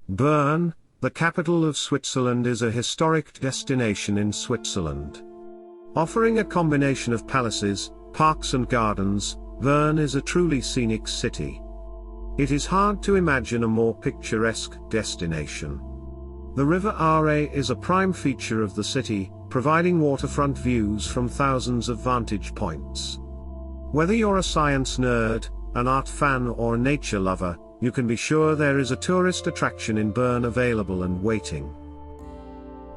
Bern, the capital of Switzerland, is a historic destination in Switzerland. Offering a combination of palaces, parks and gardens, Bern is a truly scenic city. It is hard to imagine a more picturesque destination. The River Aare is a prime feature of the city, providing waterfront views from thousands of vantage points. Whether you're a science nerd, an art fan or a nature lover, you can be sure there is a tourist attraction in Bern available and waiting.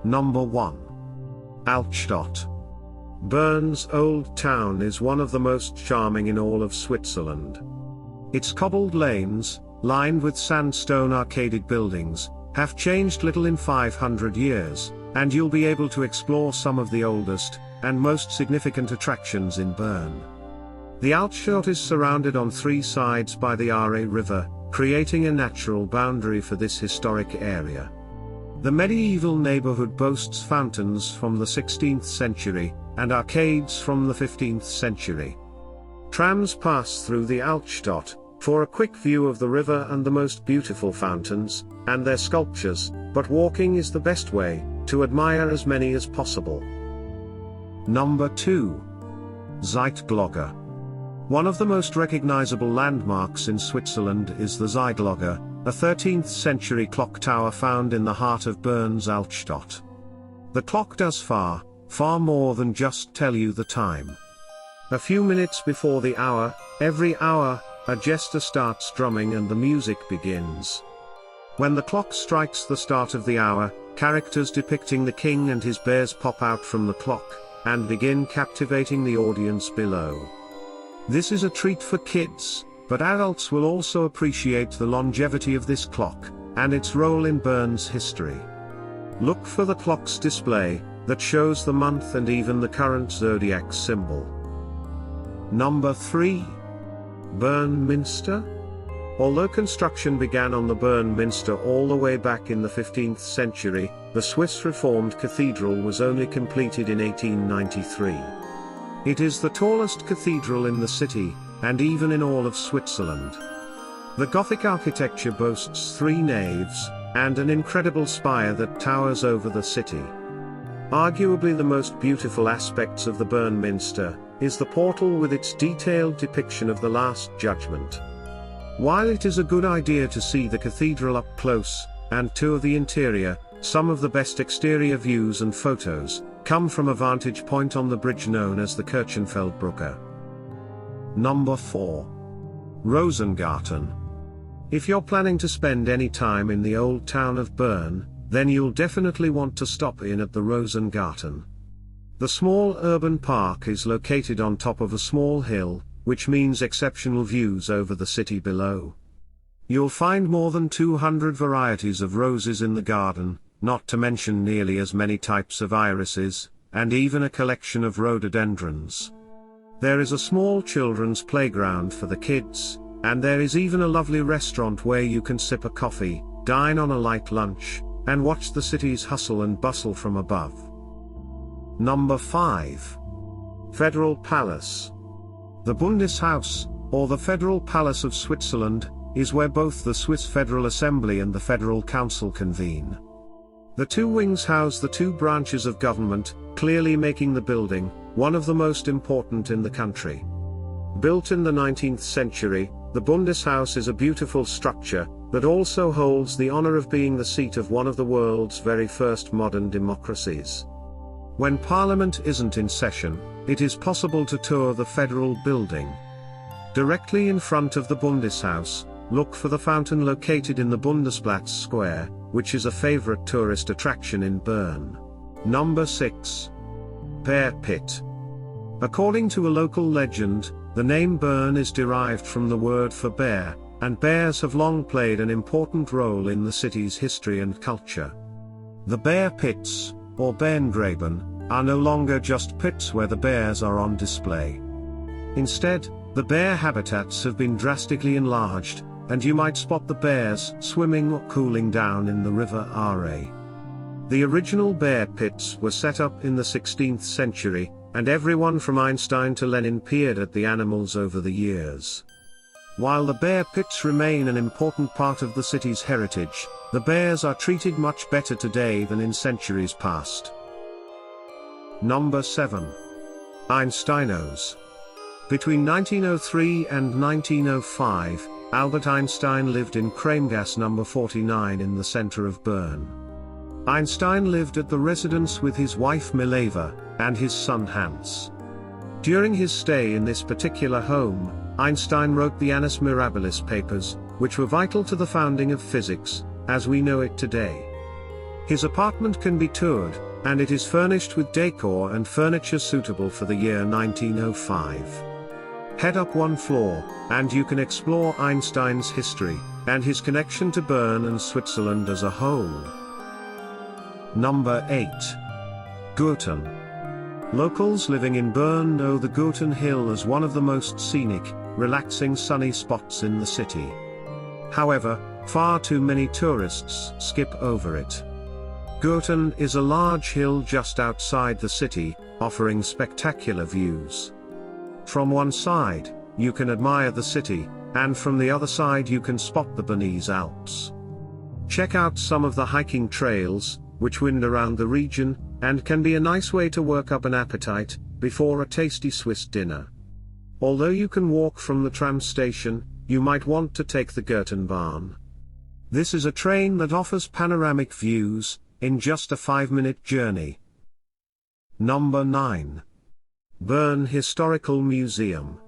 Number 1. Altstadt. Bern's Old Town is one of the most charming in all of Switzerland. Its cobbled lanes, lined with sandstone arcaded buildings, have changed little in 500 years, and you'll be able to explore some of the oldest and most significant attractions in Bern. The Altstadt is surrounded on three sides by the Aare River, creating a natural boundary for this historic area. The medieval neighborhood boasts fountains from the 16th century, and arcades from the 15th century. Trams pass through the Altstadt, for a quick view of the river and the most beautiful fountains, and their sculptures, but walking is the best way, to admire as many as possible. Number 2. Zytglogge. One of the most recognizable landmarks in Switzerland is the Zytglogge, a 13th century clock tower found in the heart of Bern's Altstadt. The clock does far more than just tell you the time. A few minutes before the hour, every hour, a jester starts drumming and the music begins. When the clock strikes the start of the hour, characters depicting the king and his bears pop out from the clock, and begin captivating the audience below. This is a treat for kids, but adults will also appreciate the longevity of this clock, and its role in Bern's history. Look for the clock's display, that shows the month and even the current zodiac symbol. Number 3. Bern Minster. Although construction began on the Bern Minster all the way back in the 15th century, the Swiss Reformed Cathedral was only completed in 1893. It is the tallest cathedral in the city, and even in all of Switzerland. The Gothic architecture boasts 3 naves, and an incredible spire that towers over the city. Arguably the most beautiful aspects of the Bern Minster is the portal with its detailed depiction of the Last Judgment. While it is a good idea to see the cathedral up close, and tour the interior, some of the best exterior views and photos come from a vantage point on the bridge known as the Kirchenfeldbrücke. Number 4. Rosengarten. If you're planning to spend any time in the old town of Bern, then you'll definitely want to stop in at the Rosengarten. The small urban park is located on top of a small hill, which means exceptional views over the city below. You'll find more than 200 varieties of roses in the garden, not to mention nearly as many types of irises, and even a collection of rhododendrons. There is a small children's playground for the kids, and there is even a lovely restaurant where you can sip a coffee, dine on a light lunch, and watch the city's hustle and bustle from above. Number 5. Federal Palace. The Bundeshaus, or the Federal Palace of Switzerland, is where both the Swiss Federal Assembly and the Federal Council convene. The two wings house the two branches of government, clearly making the building one of the most important in the country. Built in the 19th century, the Bundeshaus is a beautiful structure that also holds the honor of being the seat of one of the world's very first modern democracies. When Parliament isn't in session, it is possible to tour the federal building. Directly in front of the Bundeshaus, look for the fountain located in the Bundesplatz Square, which is a favorite tourist attraction in Bern. Number 6. Bear Pit. According to a local legend, the name Bern is derived from the word for bear, and bears have long played an important role in the city's history and culture. The bear pits, or Bärengraben, are no longer just pits where the bears are on display. Instead, the bear habitats have been drastically enlarged, and you might spot the bears swimming or cooling down in the River Aare. The original bear pits were set up in the 16th century, and everyone from Einstein to Lenin peered at the animals over the years. While the bear pits remain an important part of the city's heritage, The bears are treated much better today than in centuries past. Number 7. Einsteinhaus. Between 1903 and 1905, Albert Einstein lived in Kramgasse number 49 in the center of Bern. Einstein lived at the residence with his wife Mileva, and his son Hans. During his stay in this particular home, Einstein wrote the Annus Mirabilis papers, which were vital to the founding of physics, as we know it today. His apartment can be toured, and it is furnished with decor and furniture suitable for the year 1905. Head up one floor, and you can explore Einstein's history, and his connection to Bern and Switzerland as a whole. Number 8. Gurten. Locals living in Bern know the Gurten Hill as one of the most scenic, relaxing sunny spots in the city. However, far too many tourists skip over it. Gurten is a large hill just outside the city, offering spectacular views. From one side, you can admire the city, and from the other side you can spot the Bernese Alps. Check out some of the hiking trails, which wind around the region, and can be a nice way to work up an appetite, before a tasty Swiss dinner. Although you can walk from the tram station, you might want to take the Gurtenbahn. This is a train that offers panoramic views, in just a 5-minute journey. Number 9. Bern Historical Museum.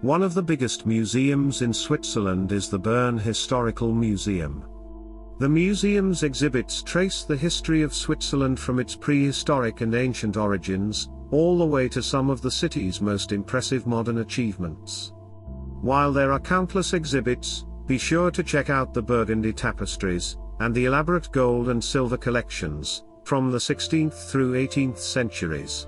One of the biggest museums in Switzerland is the Bern Historical Museum. The museum's exhibits trace the history of Switzerland from its prehistoric and ancient origins, all the way to some of the city's most impressive modern achievements. While there are countless exhibits, be sure to check out the Burgundy tapestries, and the elaborate gold and silver collections, from the 16th through 18th centuries.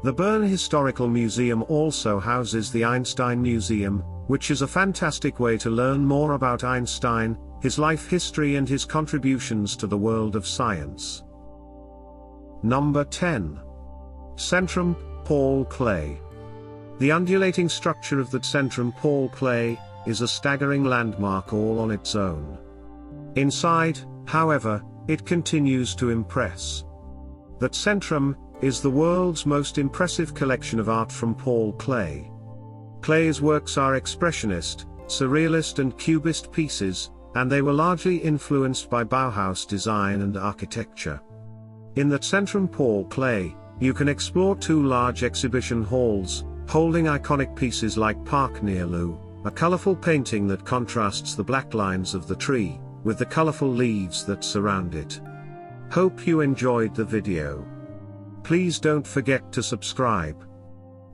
The Bern Historical Museum also houses the Einstein Museum, which is a fantastic way to learn more about Einstein, his life history and his contributions to the world of science. Number 10. Zentrum, Paul Klee. The undulating structure of the Zentrum Paul Klee is a staggering landmark all on its own. Inside, however, it continues to impress. The Zentrum is the world's most impressive collection of art from Paul Klee. Klee's works are expressionist, surrealist and cubist pieces, and they were largely influenced by Bauhaus design and architecture. In the Zentrum Paul Klee, you can explore 2 large exhibition halls, holding iconic pieces like Park near Loo, a colorful painting that contrasts the black lines of the tree, with the colorful leaves that surround it. Hope you enjoyed the video. Please don't forget to subscribe.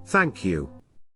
Thank you.